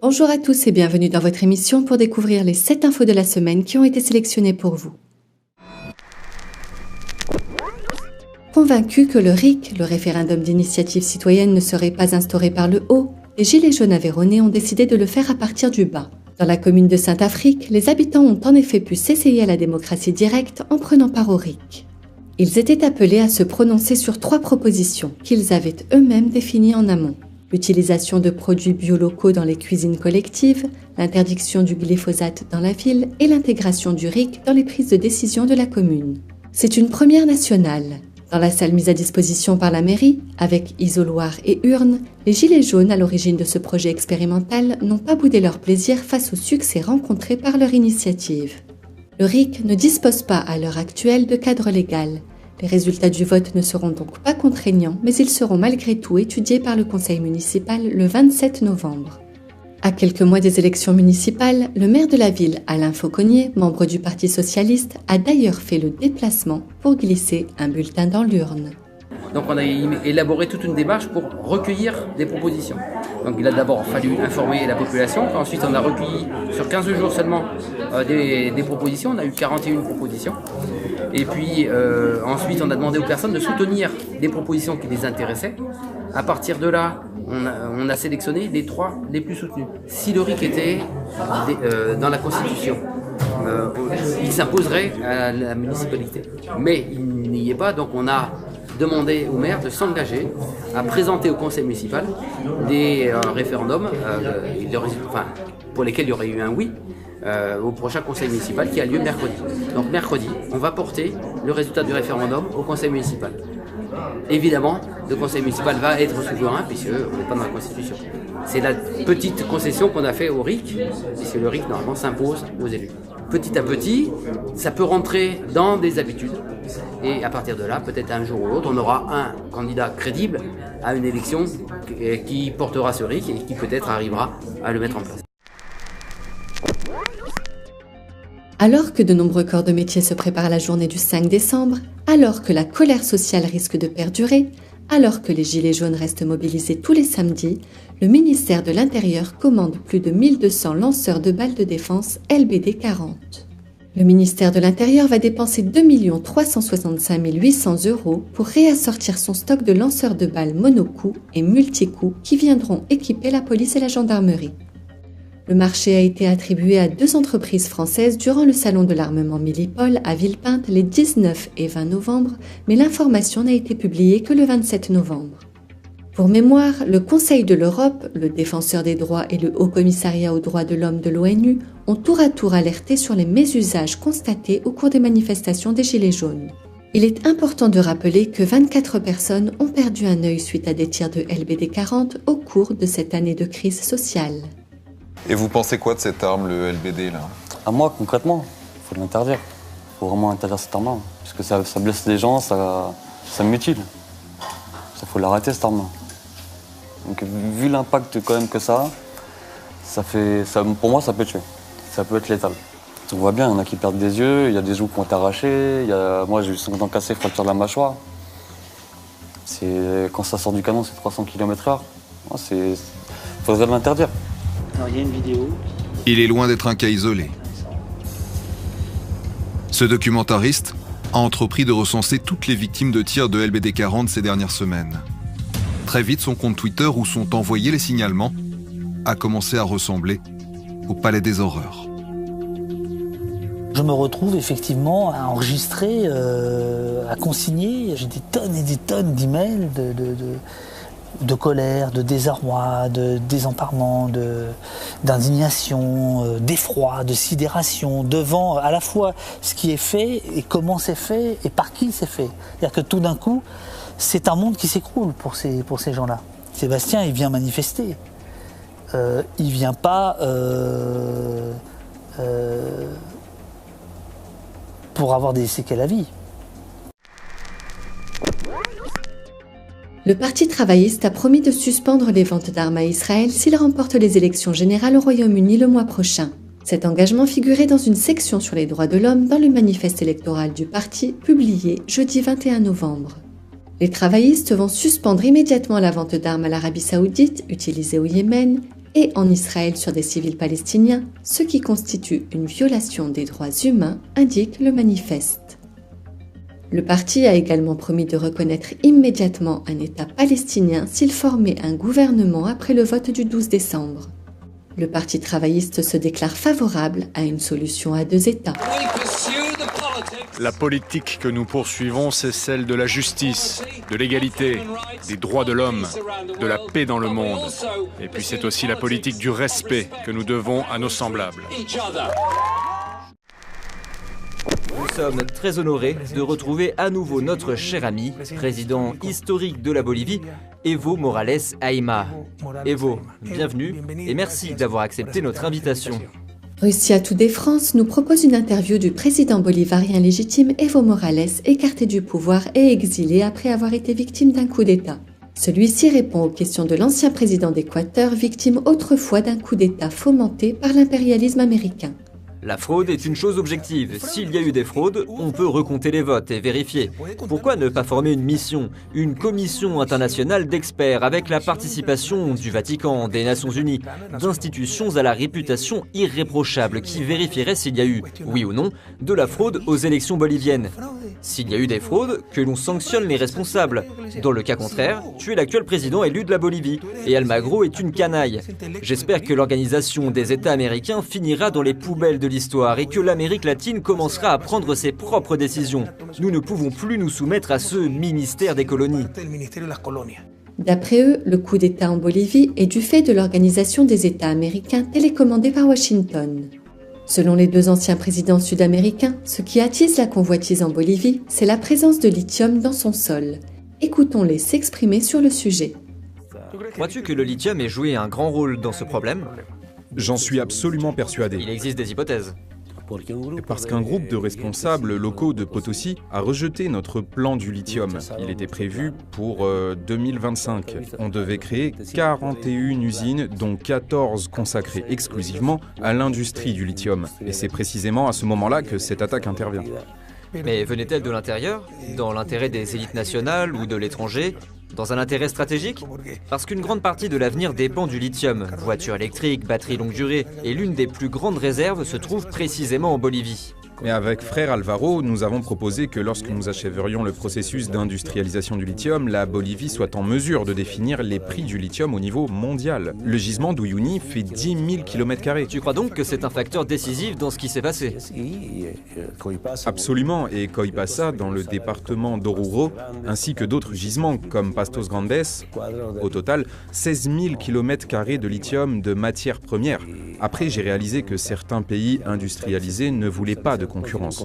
Bonjour à tous et bienvenue dans votre émission pour découvrir les 7 infos de la semaine qui ont été sélectionnées pour vous. Convaincus que le RIC, le référendum d'initiative citoyenne, ne serait pas instauré par le haut, les Gilets jaunes aveyronnais ont décidé de le faire à partir du bas. Dans la commune de Saint-Afrique, les habitants ont en effet pu s'essayer à la démocratie directe en prenant part au RIC. Ils étaient appelés à se prononcer sur 3 propositions qu'ils avaient eux-mêmes définies en amont. L'utilisation de produits biolocaux dans les cuisines collectives, l'interdiction du glyphosate dans la ville et l'intégration du RIC dans les prises de décision de la commune. C'est une première nationale. Dans la salle mise à disposition par la mairie, avec isoloir et urnes, les Gilets jaunes à l'origine de ce projet expérimental n'ont pas boudé leur plaisir face au succès rencontré par leur initiative. Le RIC ne dispose pas à l'heure actuelle de cadre légal. Les résultats du vote ne seront donc pas contraignants, mais ils seront malgré tout étudiés par le conseil municipal le 27 novembre. À quelques mois des élections municipales, le maire de la ville, Alain Fauconnier, membre du Parti socialiste, a d'ailleurs fait le déplacement pour glisser un bulletin dans l'urne. Donc on a élaboré toute une démarche pour recueillir des propositions. Donc il a d'abord fallu informer la population, ensuite on a recueilli sur 15 jours seulement des propositions, on a eu 41 propositions. Et puis ensuite on a demandé aux personnes de soutenir des propositions qui les intéressaient. À partir de là, on a sélectionné les 3 les plus soutenus. Si le RIC était dans la Constitution, il s'imposerait à la municipalité. Mais il n'y est pas, donc on a demandé au maire de s'engager à présenter au conseil municipal des référendums pour lesquels il y aurait eu un oui au prochain conseil municipal qui a lieu mercredi. Donc mercredi, on va porter le résultat du référendum au conseil municipal. Évidemment, le conseil municipal va être souverain puisqu'on n'est pas dans la Constitution. C'est la petite concession qu'on a fait au RIC, puisque le RIC normalement s'impose aux élus. Petit à petit, ça peut rentrer dans des habitudes. Et à partir de là, peut-être un jour ou l'autre, on aura un candidat crédible à une élection qui portera ce RIC et qui peut-être arrivera à le mettre en place. Alors que de nombreux corps de métier se préparent à la journée du 5 décembre, alors que la colère sociale risque de perdurer, alors que les Gilets jaunes restent mobilisés tous les samedis, le ministère de l'Intérieur commande plus de 1200 lanceurs de balles de défense LBD 40. Le ministère de l'Intérieur va dépenser 2 365 800 € pour réassortir son stock de lanceurs de balles monocoups et multicoups qui viendront équiper la police et la gendarmerie. Le marché a été attribué à 2 entreprises françaises durant le salon de l'armement Millipol à Villepinte les 19 et 20 novembre, mais l'information n'a été publiée que le 27 novembre. Pour mémoire, le Conseil de l'Europe, le Défenseur des droits et le Haut Commissariat aux droits de l'homme de l'ONU ont tour à tour alerté sur les mésusages constatés au cours des manifestations des Gilets jaunes. Il est important de rappeler que 24 personnes ont perdu un œil suite à des tirs de LBD 40 au cours de cette année de crise sociale. Et vous pensez quoi de cette arme, le LBD, là ? À moi, concrètement, il faut l'interdire. Il faut vraiment interdire cette arme-là. Parce que ça blesse les gens, ça mutile. Il faut l'arrêter, cette arme-là. Donc, vu l'impact quand même que ça pour moi, ça peut tuer. Ça peut être létal. On voit bien, il y en a qui perdent des yeux, il y a des joues qui ont été arrachées. Moi, j'ai eu 5 dents cassées, fracture de la mâchoire. Quand ça sort du canon, c'est 300 km/h. Il faudrait l'interdire. Alors, il y a une vidéo. Il est loin d'être un cas isolé. Ce documentariste a entrepris de recenser toutes les victimes de tirs de LBD 40 ces dernières semaines. Très vite, son compte Twitter où sont envoyés les signalements a commencé à ressembler au palais des horreurs. Je me retrouve effectivement à enregistrer, à consigner. J'ai des tonnes et des tonnes d'emails de colère, de désarroi, de désemparement, d'indignation, d'effroi, de sidération devant à la fois ce qui est fait et comment c'est fait et par qui c'est fait. C'est-à-dire que tout d'un coup, c'est un monde qui s'écroule pour ces gens-là. Sébastien, il vient manifester. Il vient pas pour avoir des séquelles à vie. Le Parti travailliste a promis de suspendre les ventes d'armes à Israël s'il remporte les élections générales au Royaume-Uni le mois prochain. Cet engagement figurait dans une section sur les droits de l'homme dans le manifeste électoral du parti publié jeudi 21 novembre. Les travaillistes vont suspendre immédiatement la vente d'armes à l'Arabie saoudite utilisée au Yémen et en Israël sur des civils palestiniens, ce qui constitue une violation des droits humains, indique le manifeste. Le parti a également promis de reconnaître immédiatement un État palestinien s'il formait un gouvernement après le vote du 12 décembre. Le Parti travailliste se déclare favorable à une solution à 2 États. La politique que nous poursuivons, c'est celle de la justice, de l'égalité, des droits de l'homme, de la paix dans le monde. Et puis c'est aussi la politique du respect que nous devons à nos semblables. Nous sommes très honorés de retrouver à nouveau notre cher ami, président historique de la Bolivie, Evo Morales Ayma. Evo, bienvenue et merci d'avoir accepté notre invitation. Russia Today France nous propose une interview du président bolivarien légitime Evo Morales, écarté du pouvoir et exilé après avoir été victime d'un coup d'État. Celui-ci répond aux questions de l'ancien président d'Équateur, victime autrefois d'un coup d'État fomenté par l'impérialisme américain. La fraude est une chose objective. S'il y a eu des fraudes, on peut recompter les votes et vérifier. Pourquoi ne pas former une mission, une commission internationale d'experts avec la participation du Vatican, des Nations Unies, d'institutions à la réputation irréprochable qui vérifieraient s'il y a eu, oui ou non, de la fraude aux élections boliviennes. S'il y a eu des fraudes, que l'on sanctionne les responsables. Dans le cas contraire, tu es l'actuel président élu de la Bolivie et Almagro est une canaille. J'espère que l'Organisation des États américains finira dans les poubelles de l'histoire et que l'Amérique latine commencera à prendre ses propres décisions. Nous ne pouvons plus nous soumettre à ce ministère des colonies. D'après eux, le coup d'État en Bolivie est du fait de l'Organisation des États américains télécommandée par Washington. Selon les 2 anciens présidents sud-américains, ce qui attise la convoitise en Bolivie, c'est la présence de lithium dans son sol. Écoutons-les s'exprimer sur le sujet. Crois-tu que le lithium ait joué un grand rôle dans ce problème ? J'en suis absolument persuadé. Il existe des hypothèses. Parce qu'un groupe de responsables locaux de Potosi a rejeté notre plan du lithium. Il était prévu pour 2025. On devait créer 41 usines, dont 14 consacrées exclusivement à l'industrie du lithium. Et c'est précisément à ce moment-là que cette attaque intervient. Mais venait-elle de l'intérieur, dans l'intérêt des élites nationales ou de l'étranger, dans un intérêt stratégique ? Parce qu'une grande partie de l'avenir dépend du lithium. Voitures électriques, batteries longue durée, et l'une des plus grandes réserves se trouve précisément en Bolivie. Mais avec frère Alvaro, nous avons proposé que lorsque nous achèverions le processus d'industrialisation du lithium, la Bolivie soit en mesure de définir les prix du lithium au niveau mondial. Le gisement d'Uyuni fait 10 000 km². Tu crois donc que c'est un facteur décisif dans ce qui s'est passé ? Absolument, et Coipasa, dans le département d'Oruro, ainsi que d'autres gisements comme Pastos Grandes, au total 16 000 km² de lithium de matières premières. Après, j'ai réalisé que certains pays industrialisés ne voulaient pas de concurrence.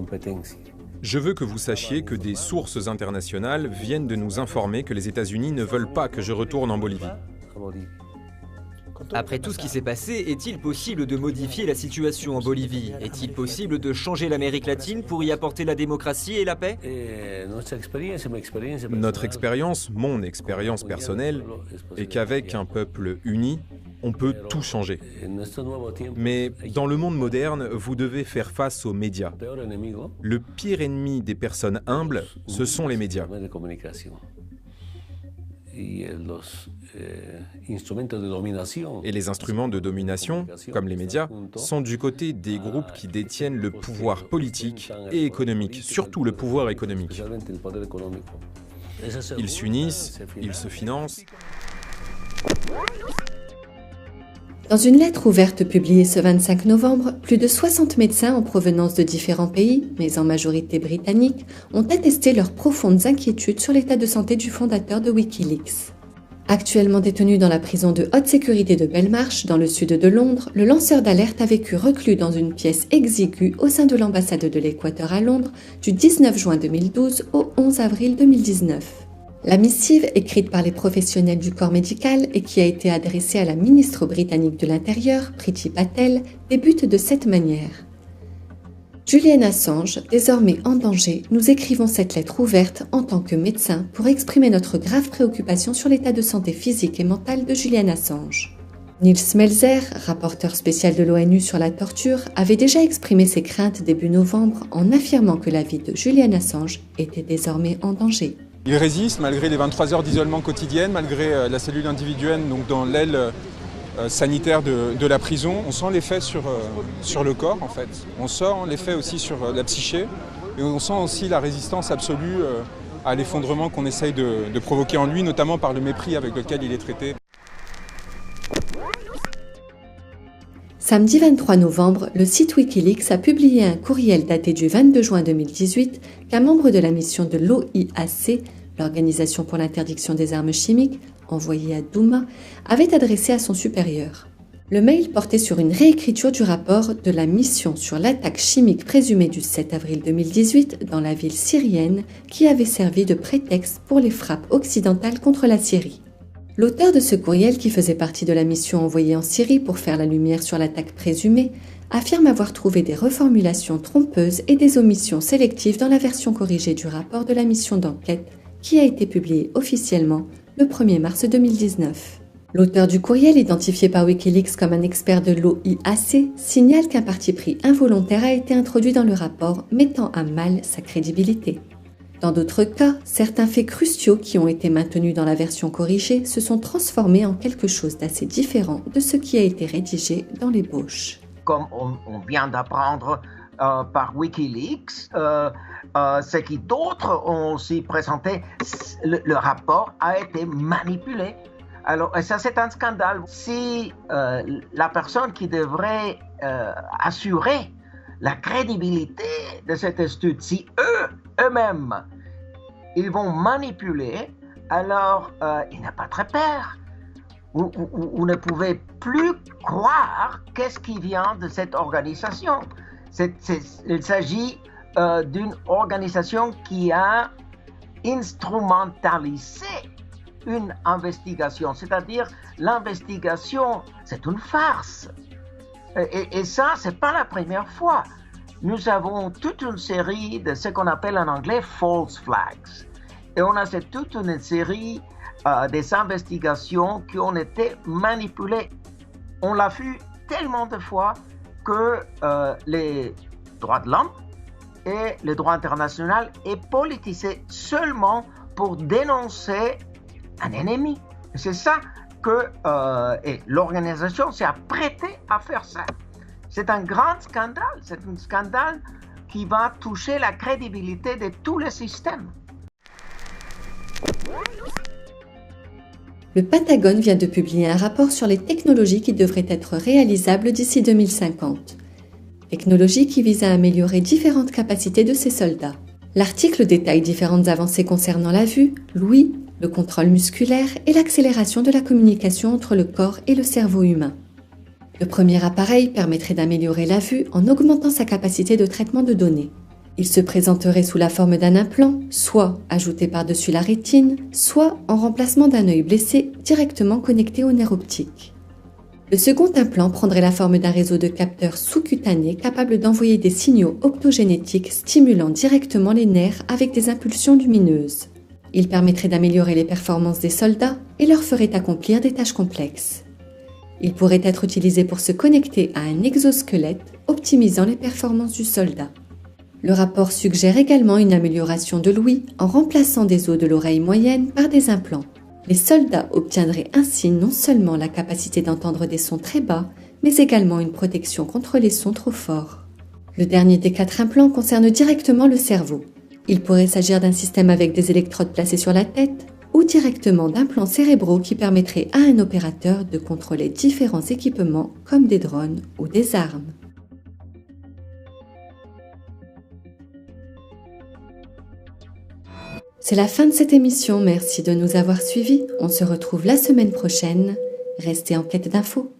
Je veux que vous sachiez que des sources internationales viennent de nous informer que les États-Unis ne veulent pas que je retourne en Bolivie. Après tout ce qui s'est passé, est-il possible de modifier la situation en Bolivie ? Est-il possible de changer l'Amérique latine pour y apporter la démocratie et la paix ? Notre expérience, mon expérience personnelle, est qu'avec un peuple uni, on peut tout changer. Mais dans le monde moderne, vous devez faire face aux médias. Le pire ennemi des personnes humbles, ce sont les médias. Et les instruments de domination, comme les médias, sont du côté des groupes qui détiennent le pouvoir politique et économique, surtout le pouvoir économique. Ils s'unissent, ils se financent. Dans une lettre ouverte publiée ce 25 novembre, plus de 60 médecins en provenance de différents pays, mais en majorité britanniques, ont attesté leurs profondes inquiétudes sur l'état de santé du fondateur de Wikileaks. Actuellement détenu dans la prison de haute sécurité de Belmarsh, dans le sud de Londres, le lanceur d'alerte a vécu reclus dans une pièce exiguë au sein de l'ambassade de l'Équateur à Londres du 19 juin 2012 au 11 avril 2019. La missive, écrite par les professionnels du corps médical et qui a été adressée à la ministre britannique de l'Intérieur, Priti Patel, débute de cette manière. « Julian Assange, désormais en danger, nous écrivons cette lettre ouverte en tant que médecin pour exprimer notre grave préoccupation sur l'état de santé physique et mentale de Julian Assange. Nils Melzer, rapporteur spécial de l'ONU sur la torture, avait déjà exprimé ses craintes début novembre en affirmant que la vie de Julian Assange était désormais en danger. Il résiste malgré les 23 heures d'isolement quotidienne, malgré la cellule individuelle donc dans l'aile sanitaire de la prison. On sent l'effet sur le corps en fait. On sent l'effet aussi sur la psyché et on sent aussi la résistance absolue à l'effondrement qu'on essaye de provoquer en lui, notamment par le mépris avec lequel il est traité. Samedi 23 novembre, le site Wikileaks a publié un courriel daté du 22 juin 2018 qu'un membre de la mission de l'OIAC, l'Organisation pour l'interdiction des armes chimiques, envoyé à Douma, avait adressé à son supérieur. Le mail portait sur une réécriture du rapport de la mission sur l'attaque chimique présumée du 7 avril 2018 dans la ville syrienne qui avait servi de prétexte pour les frappes occidentales contre la Syrie. L'auteur de ce courriel, qui faisait partie de la mission envoyée en Syrie pour faire la lumière sur l'attaque présumée, affirme avoir trouvé des reformulations trompeuses et des omissions sélectives dans la version corrigée du rapport de la mission d'enquête qui a été publié officiellement le 1er mars 2019. L'auteur du courriel, identifié par Wikileaks comme un expert de l'OIAC, signale qu'un parti pris involontaire a été introduit dans le rapport, mettant à mal sa crédibilité. Dans d'autres cas, certains faits cruciaux qui ont été maintenus dans la version corrigée se sont transformés en quelque chose d'assez différent de ce qui a été rédigé dans l'ébauche. Comme on vient d'apprendre par Wikileaks, ce qui d'autres ont aussi présenté, le rapport a été manipulé. Alors, ça c'est un scandale. Si la personne qui devrait assurer la crédibilité de cette étude, si eux-mêmes, ils vont manipuler, alors il n'y a pas de repère. Vous ne pouvez plus croire qu'est-ce qui vient de cette organisation. Il s'agit d'une organisation qui a instrumentalisé une investigation, c'est-à-dire l'investigation, c'est une farce. Et ça, c'est pas la première fois. Nous avons toute une série de ce qu'on appelle en anglais false flags. Et on a toute une série des investigations qui ont été manipulées. On l'a vu tellement de fois que les droits de l'homme et le droit international est politisé seulement pour dénoncer un ennemi. C'est ça que l'organisation s'est apprêtée à faire ça. C'est un grand scandale, c'est un scandale qui va toucher la crédibilité de tout le système. Le Pentagone vient de publier un rapport sur les technologies qui devraient être réalisables d'ici 2050. Technologies qui visent à améliorer différentes capacités de ces soldats. L'article détaille différentes avancées concernant la vue, l'ouïe, le contrôle musculaire et l'accélération de la communication entre le corps et le cerveau humain. Le premier appareil permettrait d'améliorer la vue en augmentant sa capacité de traitement de données. Il se présenterait sous la forme d'un implant, soit ajouté par-dessus la rétine, soit en remplacement d'un œil blessé directement connecté au nerf optique. Le second implant prendrait la forme d'un réseau de capteurs sous-cutanés capables d'envoyer des signaux optogénétiques stimulant directement les nerfs avec des impulsions lumineuses. Il permettrait d'améliorer les performances des soldats et leur ferait accomplir des tâches complexes. Il pourrait être utilisé pour se connecter à un exosquelette, optimisant les performances du soldat. Le rapport suggère également une amélioration de l'ouïe en remplaçant des os de l'oreille moyenne par des implants. Les soldats obtiendraient ainsi non seulement la capacité d'entendre des sons très bas, mais également une protection contre les sons trop forts. Le dernier des 4 implants concerne directement le cerveau. Il pourrait s'agir d'un système avec des électrodes placées sur la tête ou directement d'implants cérébraux qui permettraient à un opérateur de contrôler différents équipements comme des drones ou des armes. C'est la fin de cette émission, merci de nous avoir suivis. On se retrouve la semaine prochaine. Restez en quête d'infos.